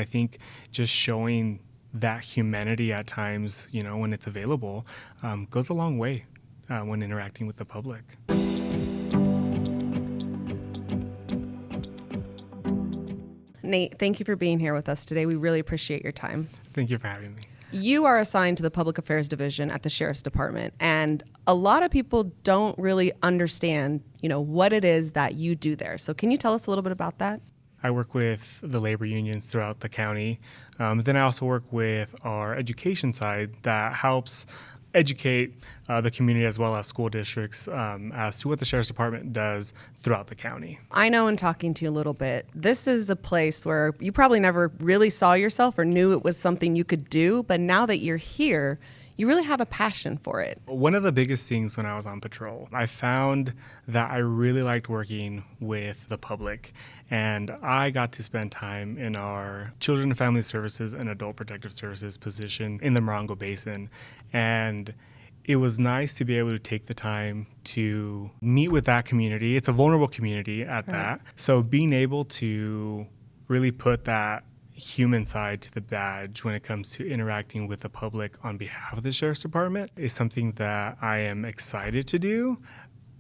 I think just showing that humanity at times, when it's available, goes a long way when interacting with the public. Nate, thank you for being here with us today. We really appreciate your time. Thank you for having me. You are assigned to the Public Affairs Division at the Sheriff's Department, and a lot of people don't really understand, what it is that you do there. So can you tell us a little bit about that? I work with the labor unions throughout the county. Then I also work with our education side that helps educate the community as well as school districts as to what the Sheriff's Department does throughout the county. I know in talking to you a little bit, this is a place where you probably never really saw yourself or knew it was something you could do, but now that you're here, you really have a passion for it. One of the biggest things when I was on patrol, I found that I really liked working with the public, and I got to spend time in our Children and Family Services and Adult Protective Services position in the Morongo Basin. And it was nice to be able to take the time to meet with that community. It's a vulnerable community at that. So being able to really put that human side to the badge when it comes to interacting with the public on behalf of the Sheriff's Department is something that I am excited to do,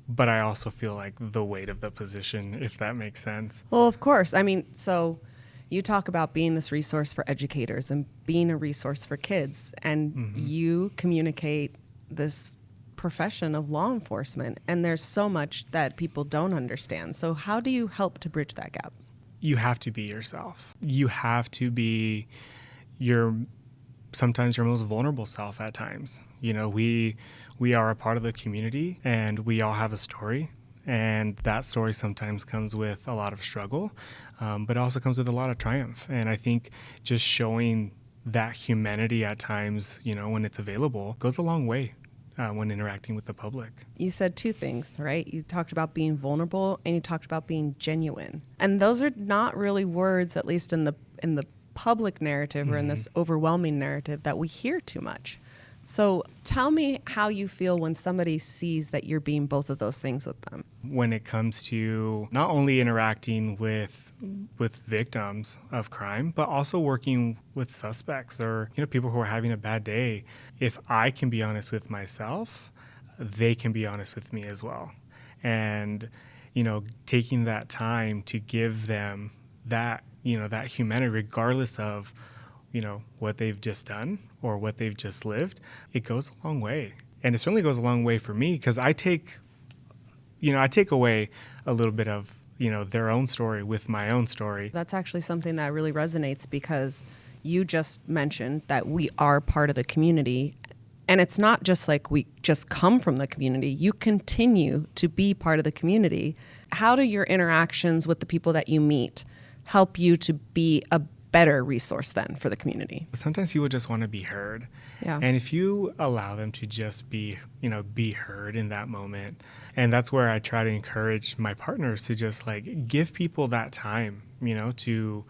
but I also feel like the weight of the position, if that makes sense. Well, of course. So you talk about being this resource for educators and being a resource for kids, and you communicate this profession of law enforcement, and there's so much that people don't understand. So how do you help to bridge that gap? You have to be yourself. You have to be sometimes your most vulnerable self at times. We are a part of the community, and we all have a story. And that story sometimes comes with a lot of struggle, but it also comes with a lot of triumph. And I think just showing that humanity at times, when it's available, goes a long way when interacting with the public. You said two things, right? You talked about being vulnerable and you talked about being genuine. And those are not really words, at least in the public narrative or in this overwhelming narrative, that we hear too much. So tell me how you feel when somebody sees that you're being both of those things with them. When it comes to not only interacting with victims of crime, but also working with suspects or people who are having a bad day. If I can be honest with myself, they can be honest with me as well. And taking that time to give them that that humanity, regardless of what they've just done or what they've just lived, it goes a long way. And it certainly goes a long way for me because I take away a little bit of, their own story with my own story. That's actually something that really resonates because you just mentioned that we are part of the community. And it's not just like we just come from the community. You continue to be part of the community. How do your interactions with the people that you meet help you to be a better resource then for the community? Sometimes people just want to be heard. Yeah. And if you allow them to just be heard in that moment, and that's where I try to encourage my partners to just give people that time, to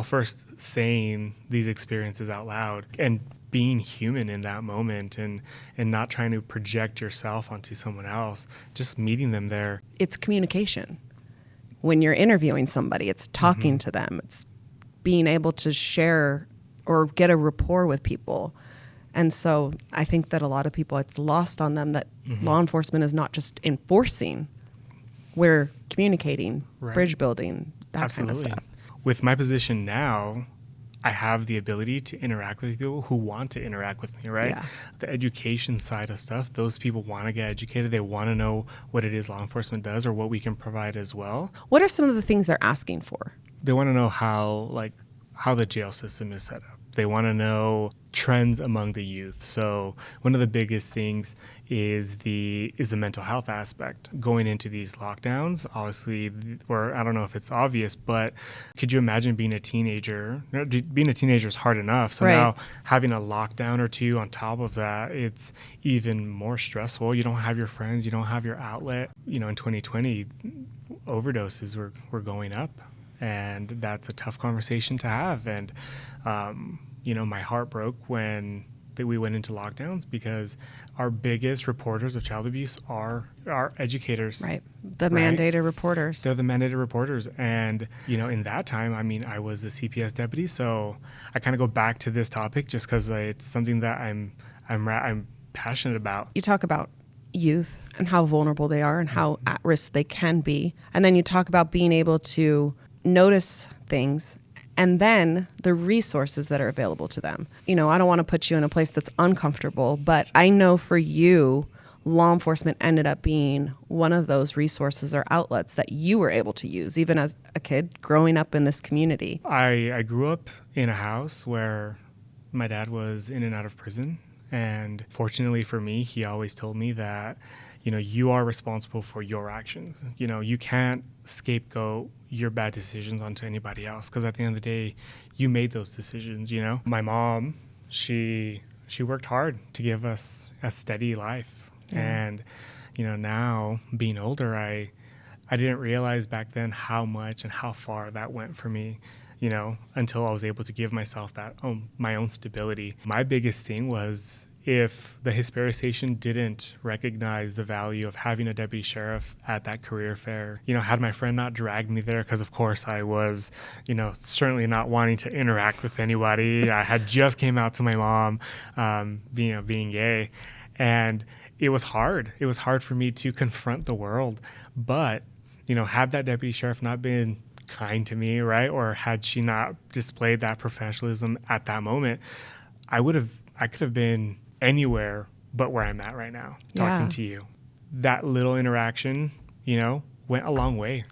first saying these experiences out loud and being human in that moment and not trying to project yourself onto someone else, just meeting them there. It's communication. When you're interviewing somebody, it's talking to them. It's being able to share or get a rapport with people. And so I think that a lot of people, it's lost on them that law enforcement is not just enforcing. We're communicating, bridge building, that kind of stuff. With my position now, I have the ability to interact with people who want to interact with me, right? Yeah. The education side of stuff, those people want to get educated. They want to know what it is law enforcement does or what we can provide as well. What are some of the things they're asking for? They want to know how the jail system is set up. They want to know trends among the youth. So one of the biggest things is the mental health aspect. Going into these lockdowns, obviously, or I don't know if it's obvious, but could you imagine being a teenager? Being a teenager is hard enough. So now having a lockdown or two on top of that, it's even more stressful. You don't have your friends. You don't have your outlet. In 2020, overdoses were going up. And that's a tough conversation to have. And, my heart broke when that we went into lockdowns, because our biggest reporters of child abuse are our educators. Right. The right? mandated reporters. They're the mandated reporters. And, you know, in that time, I mean, I was a CPS deputy. So I kind of go back to this topic just because it's something that I'm passionate about. You talk about youth and how vulnerable they are and how at risk they can be. And then you talk about being able to notice things and then the resources that are available to them. You know, I don't want to put you in a place that's uncomfortable, but I know for you, law enforcement ended up being one of those resources or outlets that you were able to use, even as a kid growing up in this community. I grew up in a house where my dad was in and out of prison. And fortunately for me, he always told me that, you know, you are responsible for your actions. You know, you can't scapegoat your bad decisions onto anybody else, because at the end of the day, you made those decisions, you know. My mom, she worked hard to give us a steady life. Yeah. And, you know, now being older, I didn't realize back then how much and how far that went for me, you know, until I was able to give myself that my own stability. My biggest thing was, if the Hesperia station didn't recognize the value of having a deputy sheriff at that career fair, you know, had my friend not dragged me there, because of course I was, you know, certainly not wanting to interact with anybody. I had just came out to my mom, being gay, and it was hard. It was hard for me to confront the world. But, you know, had that deputy sheriff not been kind to me, right, or had she not displayed that professionalism at that moment, I could have been anywhere but where I'm at right now, talking to you. That little interaction, you know, went a long way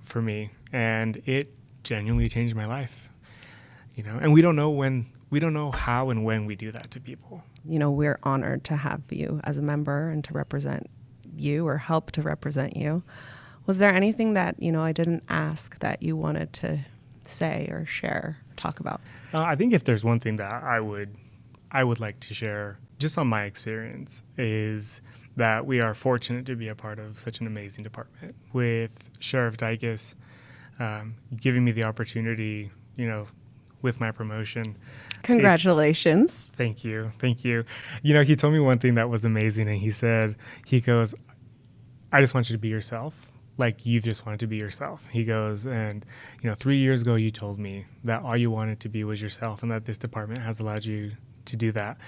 for me, and it genuinely changed my life, you know. And we don't know how and when we do that to people. You know, we're honored to have you as a member and to represent you or help to represent you. Was there anything that, you know, I didn't ask that you wanted to say or share, talk about? I think if there's one thing that I would like to share, just on my experience, is that we are fortunate to be a part of such an amazing department, with Sheriff Dykes giving me the opportunity, you know, with my promotion. Congratulations. Thank you. You know, he told me one thing that was amazing, and he goes, I just want you to be yourself. Like you've just wanted to be yourself. He goes, and, you know, 3 years ago you told me that all you wanted to be was yourself, and that this department has allowed you to do that.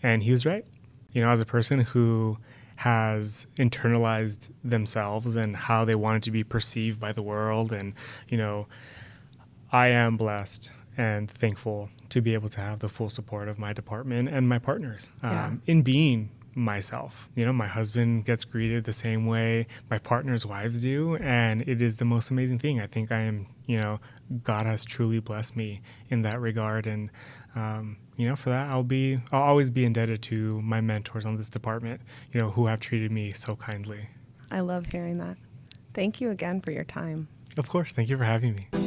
And he was right. You know, as a person who has internalized themselves and how they wanted to be perceived by the world, and, you know, I am blessed and thankful to be able to have the full support of my department and my partners in being myself. You know, my husband gets greeted the same way my partner's wives do, and it is the most amazing thing. I think I am, you know, God has truly blessed me in that regard, and you know, for that I'll always be indebted to my mentors on this department, you know, who have treated me so kindly. I love hearing that. Thank you again for your time. Of course. Thank you for having me.